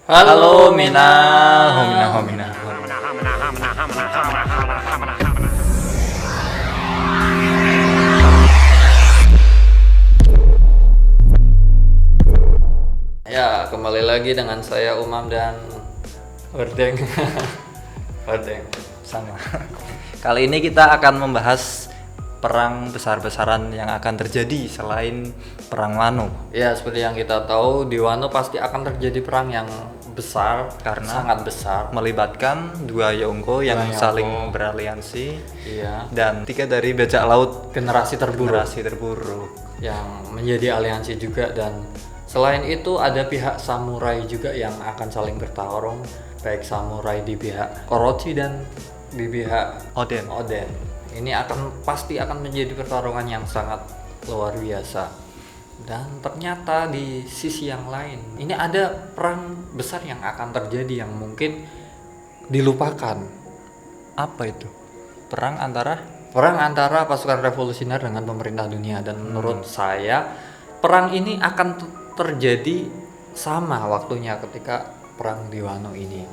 Halo Mina, Homina, Homina. Ya, kembali lagi dengan saya Umam dan Werdeng. Werdeng Sama. Kali ini kita akan membahas perang besar-besaran yang akan terjadi selain perang Wano. Ya, seperti yang kita tahu di Wano pasti akan terjadi perang yang besar, Karena sangat besar. Melibatkan dua Yonko yang Dua Yonko. saling beraliansi Iya, dan tiga dari bajak laut generasi terburuk generasi terburuk. yang menjadi aliansi juga, dan selain itu ada pihak samurai juga yang akan saling bertarung, baik samurai di pihak Orochi dan di pihak Oden. Ini pasti akan menjadi pertarungan yang sangat luar biasa. Dan ternyata di sisi yang lain, ini ada perang besar yang akan terjadi yang mungkin dilupakan. Apa itu? Perang antara Pasukan revolusioner dengan pemerintah dunia, dan menurut saya perang ini akan terjadi sama waktunya ketika perang di Wano ini.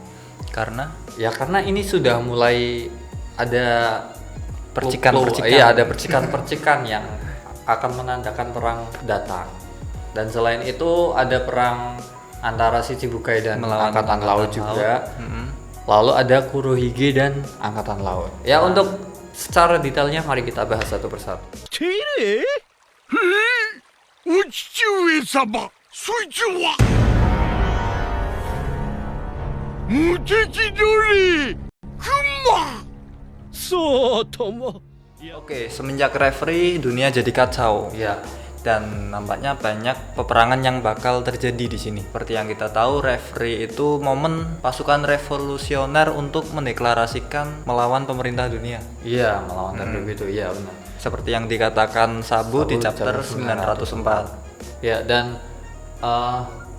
karena Karena ini sudah mulai ada Percikan-percikan. Iya, ada percikan-percikan yang akan menandakan perang datang. Dan selain itu ada perang antara Shichibukai dan melawan Angkatan Laut juga. Mm-mm. Lalu ada Kurohige dan Angkatan Laut. Ya, untuk secara detailnya mari kita bahas satu persatu. てれお父上様そいつは無敵鳥熊そうとも Oke, semenjak referee dunia jadi kacau. Ya, Dan nampaknya banyak peperangan yang bakal terjadi di sini. Seperti yang kita tahu, referee itu momen pasukan revolusioner untuk mendeklarasikan melawan pemerintah dunia. iya, melawan terduga itu, iya benar. Seperti yang dikatakan Sabu di chapter 904. Ya, dan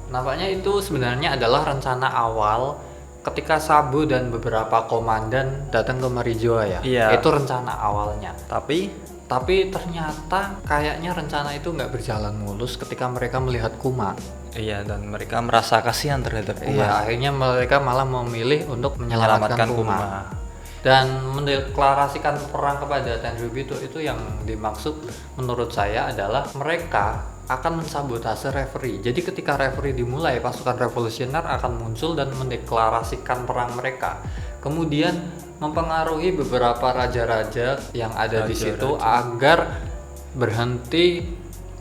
nampaknya itu sebenarnya adalah rencana awal ketika Sabu dan beberapa komandan datang ke Marijoa ya. Iya. Itu rencana awalnya. Tapi Ternyata kayaknya rencana itu nggak berjalan mulus ketika mereka melihat Kuma. iya, dan mereka merasa kasihan terhadap Kuma. Iya, akhirnya mereka malah memilih untuk menyelamatkan Kuma. Dan mendeklarasikan perang kepada Tenryubito itu yang dimaksud menurut saya adalah mereka akan mensabotase referee. Jadi ketika referee dimulai, pasukan revolusioner akan muncul dan mendeklarasikan perang mereka. Kemudian mempengaruhi beberapa raja-raja yang ada di situ agar berhenti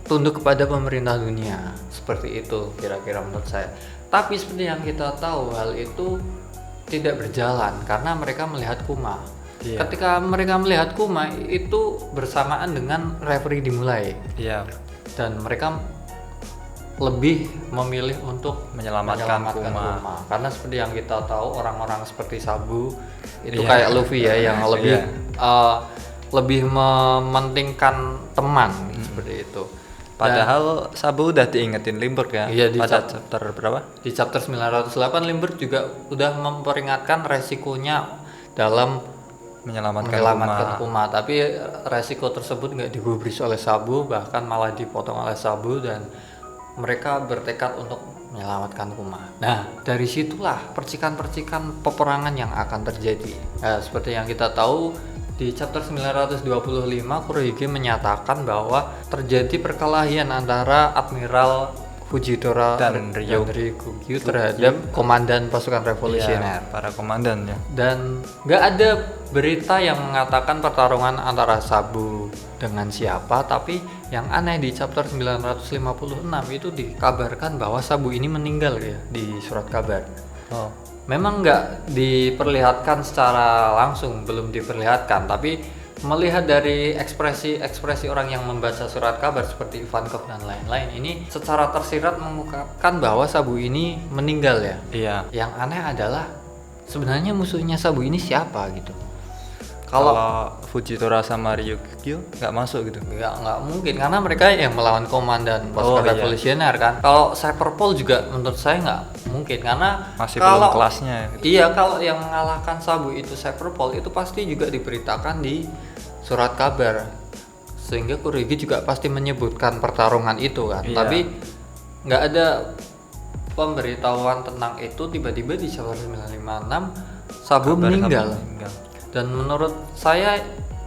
tunduk kepada pemerintah dunia. Seperti itu kira-kira menurut saya. Tapi seperti yang kita tahu, hal itu tidak berjalan karena mereka melihat Kuma. Iya. Ketika mereka melihat Kuma itu bersamaan dengan referee dimulai, Iya, dan mereka lebih memilih untuk menyelamatkan Kuma. Karena seperti yang kita tahu, orang-orang seperti Sabu itu Iya. kayak Luffy ya, yang lebih Iya. lebih mementingkan teman seperti itu. Padahal Sabu udah diingetin Limburg ya. Iya, di pada chapter berapa? Di chapter 908 Limburg juga udah memperingatkan resikonya dalam Menyelamatkan Kuma. Kuma. Tapi resiko tersebut nggak digubris oleh Sabu, bahkan malah dipotong oleh Sabu, dan mereka bertekad untuk menyelamatkan Kuma. Nah, dari situlah percikan-percikan peperangan yang akan terjadi. Nah, seperti yang kita tahu, di chapter 925 Kurohige menyatakan bahwa terjadi perkelahian antara Admiral Fujitora Dan Ryukyu terhadap komandan pasukan revolusioner. Iya, para komandan ya. Dan nggak ada berita yang mengatakan pertarungan antara Sabu dengan siapa, tapi yang aneh di chapter 956 itu dikabarkan bahwa Sabu ini meninggal ya di surat kabar. Oh. Memang nggak diperlihatkan secara langsung, belum diperlihatkan, tapi melihat dari ekspresi orang yang membaca surat kabar seperti Ivankov dan lain-lain, ini secara tersirat mengungkapkan bahwa Sabu ini meninggal ya. Iya. Yang aneh adalah sebenarnya musuhnya Sabu ini siapa gitu. Kalau Fujitora sama Ryukyu nggak masuk gitu. nggak mungkin karena mereka yang melawan komandan pasukan iya. revolusioner kan. Kalau Cyberpol juga menurut saya nggak mungkin karena Masih kalau belum kelasnya gitu. Iya, kalau yang mengalahkan Sabu itu Cyberpol itu pasti juga diberitakan di surat kabar, sehingga Kurohige juga pasti menyebutkan pertarungan itu kan. Iya. Tapi nggak ada pemberitahuan tentang itu tiba-tiba di chapter 956 Sabu meninggal. Dan menurut saya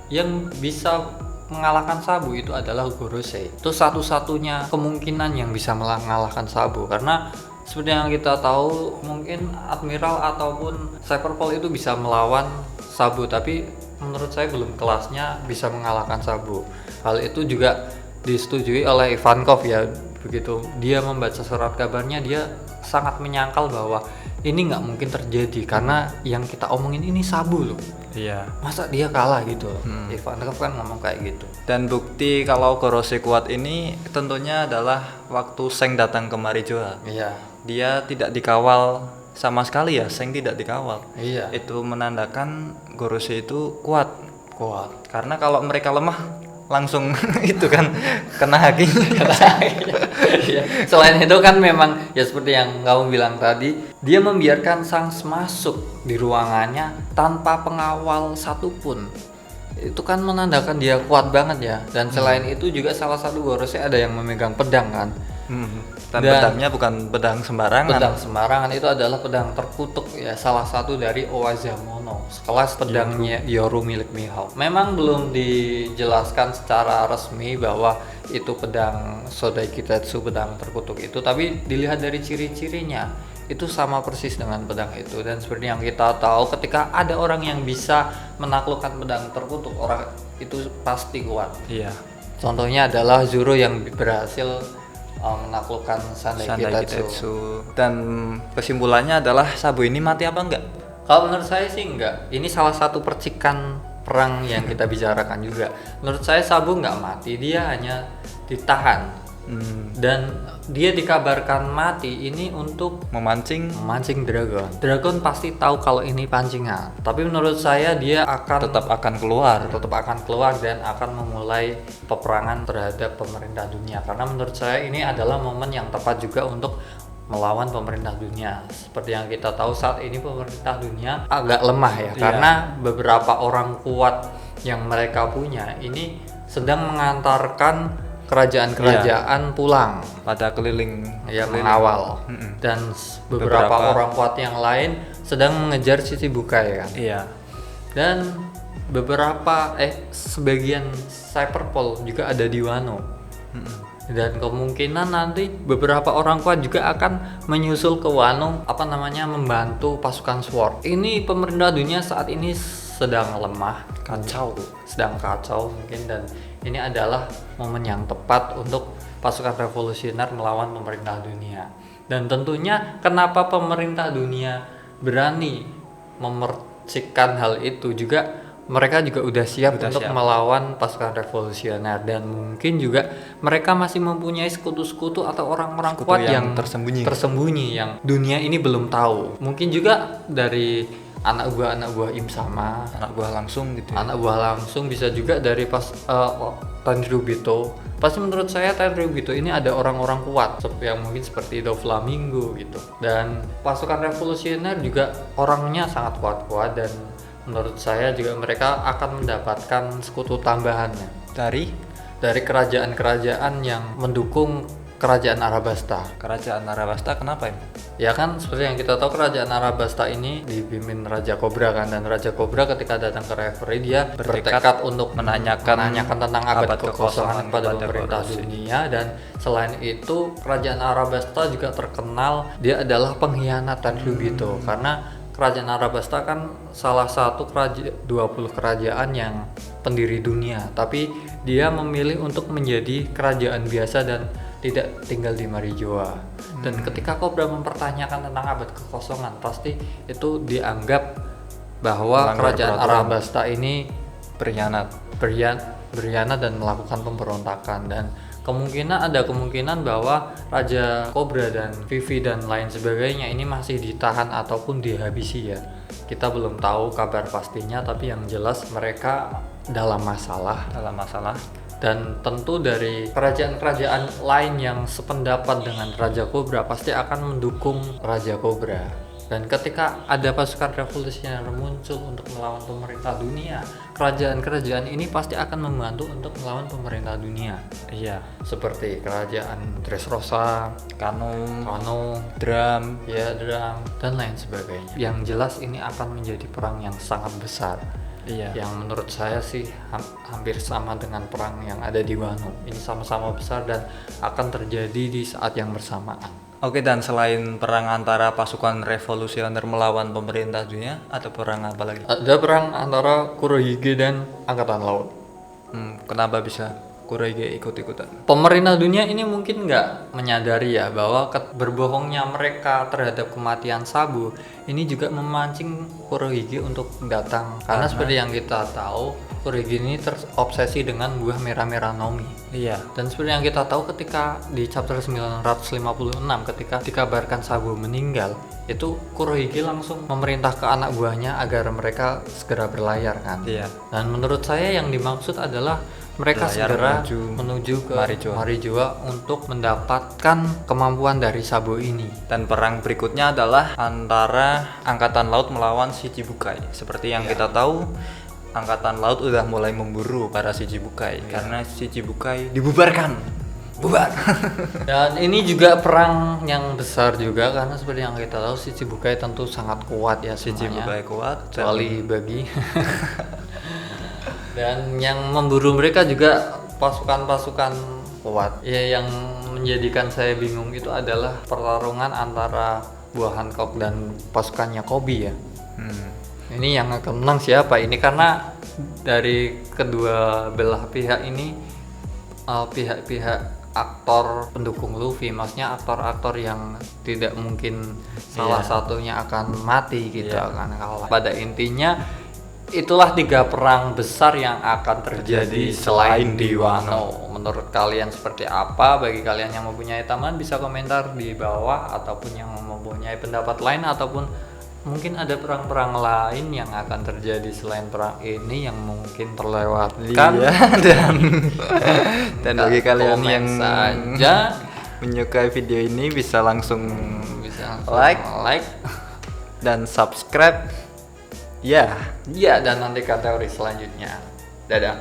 yang bisa mengalahkan Sabu itu adalah Gorosei. Itu satu-satunya kemungkinan yang bisa mengalahkan Sabu, karena seperti yang kita tahu mungkin Admiral ataupun Cyberpol itu bisa melawan Sabu, tapi menurut saya belum kelasnya bisa mengalahkan Sabu. Hal itu juga disetujui oleh Ivankov ya. Begitu dia membaca surat kabarnya, dia sangat menyangkal bahwa ini nggak mungkin terjadi karena yang kita omongin ini Sabu loh. Iya. Masa dia kalah gitu. Ivankov kan ngomong kayak gitu. Dan bukti kalau Gorosei kuat ini tentunya adalah waktu Seng datang ke Marijoa. Iya. Dia tidak dikawal sama sekali ya, Seng tidak dikawal. Iya. Itu menandakan Gorosei itu kuat. Karena kalau mereka lemah langsung itu kan kena hakinya. Iya. Selain itu kan memang ya seperti yang kamu bilang tadi, dia membiarkan Sans masuk di ruangannya tanpa pengawal satupun. Itu kan menandakan dia kuat banget ya. Dan selain itu juga salah satu Gorosei ada yang memegang pedang kan. Dan pedangnya bukan pedang sembarangan. Pedang sembarangan itu adalah pedang terkutuk ya, salah satu dari Owazamono, sekelas pedangnya Yoru milik Mihawk. Memang belum dijelaskan secara resmi bahwa itu pedang Sodai Kitetsu, pedang terkutuk itu, tapi dilihat dari ciri-cirinya itu sama persis dengan pedang itu. Dan seperti yang kita tahu, ketika ada orang yang bisa menaklukkan pedang terkutuk, orang itu pasti kuat. Iya. Contohnya adalah Zoro yang berhasil menaklukkan Sandai Kitetsu. Dan kesimpulannya adalah Sabu ini mati apa enggak? Kalau menurut saya sih enggak. Ini salah satu percikan perang yang kita bicarakan juga. Menurut saya Sabu enggak mati, dia hanya ditahan. Dan dia dikabarkan mati ini untuk memancing dragon. Dragon pasti tahu kalau ini pancingan. Tapi menurut saya dia tetap akan keluar dan akan memulai peperangan terhadap pemerintah dunia. Karena menurut saya ini adalah momen yang tepat juga untuk melawan pemerintah dunia. Seperti yang kita tahu saat ini pemerintah dunia agak lemah ya, karena beberapa orang kuat yang mereka punya ini sedang mengantarkan kerajaan-kerajaan pulang pada keliling mengawal. Dan beberapa orang kuat yang lain sedang mengejar Shichibukai kan. Iya. Dan sebagian Cyberpol juga ada di Wano. Dan kemungkinan nanti beberapa orang kuat juga akan menyusul ke Wano membantu pasukan SWORD. Ini pemerintah dunia saat ini sedang lemah, sedang kacau mungkin, dan ini adalah momen yang tepat untuk pasukan revolusioner melawan pemerintah dunia. Dan tentunya kenapa pemerintah dunia berani memercikan hal itu juga, mereka juga udah siap untuk melawan pasukan revolusioner, dan mungkin juga mereka masih mempunyai sekutu-sekutu atau orang-orang kuat yang tersembunyi yang dunia ini belum tahu. Mungkin juga dari anak buah Im Sama, anak buah langsung gitu. Anak buah langsung, bisa juga dari Tanjirubito. Pasti menurut saya Tanjirubito ini ada orang-orang kuat yang mungkin seperti Doflamingo gitu. Dan pasukan revolusioner juga orangnya sangat kuat-kuat, dan menurut saya juga mereka akan mendapatkan sekutu tambahannya dari kerajaan-kerajaan yang mendukung kerajaan Arabasta. Kerajaan Arabasta kenapa ya? Ya kan seperti yang kita tahu, kerajaan Arabasta ini dipimpin Raja Cobra kan, dan Raja Cobra ketika datang ke Reverie dia bertekad untuk menanyakan tentang abad kekosongan pada pemerintah dunia. Dan selain itu kerajaan Arabasta juga terkenal dia adalah pengkhianat Tanjirubito, karena kerajaan Arabasta kan salah satu 20 kerajaan yang pendiri dunia, tapi dia memilih untuk menjadi kerajaan biasa dan tidak tinggal di Marijoa. Dan ketika Cobra mempertanyakan tentang abad kekosongan, pasti itu dianggap bahwa kerajaan Arabasta ini berkhianat dan melakukan pemberontakan. Dan ada kemungkinan bahwa Raja Cobra dan Vivi dan lain sebagainya ini masih ditahan ataupun dihabisi ya. Kita belum tahu kabar pastinya, tapi yang jelas mereka dalam masalah. Dan tentu dari kerajaan-kerajaan lain yang sependapat dengan Raja Cobra pasti akan mendukung Raja Cobra. Dan ketika ada pasukan revolusioner muncul untuk melawan pemerintah dunia, kerajaan-kerajaan ini pasti akan membantu untuk melawan pemerintah dunia. Iya. Seperti kerajaan Dressrosa, Kano, drum, drum, dan lain sebagainya. Yang jelas ini akan menjadi perang yang sangat besar. iya. Yang menurut saya sih hampir sama dengan perang yang ada di Wano. Ini sama-sama besar dan akan terjadi di saat yang bersamaan. Oke, dan selain perang antara pasukan revolusioner melawan pemerintah dunia, ada perang apa lagi? Ada perang antara Kurohige dan Angkatan Laut. Kenapa bisa Kurohige ikut-ikutan? Pemerintah dunia ini mungkin nggak menyadari ya bahwa berbohongnya mereka terhadap kematian Sabo ini juga memancing Kurohige untuk datang. Karena seperti yang kita tahu, Kurohige ini terobsesi dengan buah merah-merah Nomi. Iya. Dan seperti yang kita tahu ketika di chapter 956 ketika dikabarkan Sabo meninggal, itu Kurohige langsung memerintah ke anak buahnya agar mereka segera berlayar kan. Iya. Dan menurut saya yang dimaksud adalah mereka Berlayar segera menuju ke Marijoa. Marijoa untuk mendapatkan kemampuan dari Sabo ini. Dan perang berikutnya adalah antara Angkatan Laut melawan Shichibukai. Seperti yang kita tahu, Angkatan Laut udah mulai memburu para Shichibukai karena Shichibukai dibubarkan. Bubar. Dan ini juga perang yang besar juga karena seperti yang kita tahu Shichibukai tentu sangat kuat ya semuanya. Shichibukai kuat Kecuali babi. Dan yang memburu mereka juga pasukan-pasukan kuat. Ya, yang menjadikan saya bingung itu adalah pertarungan antara buah Hancock dan pasukannya Kobe ya. Ini yang akan menang siapa ini, karena dari kedua belah pihak ini pihak-pihak aktor pendukung Luffy, maksudnya aktor-aktor yang tidak mungkin salah satunya akan mati gitu akan kalah. Pada intinya itulah 3 perang besar yang akan terjadi selain di Wano. Menurut kalian seperti apa? Bagi kalian yang mempunyai tambahan bisa komentar di bawah, ataupun yang mempunyai pendapat lain, ataupun mungkin ada perang-perang lain yang akan terjadi selain perang ini yang mungkin terlewatkan. Dan bagi kalian Komen yang saja menyukai video ini bisa langsung like dan subscribe. dan nantikan teori selanjutnya. Dadah.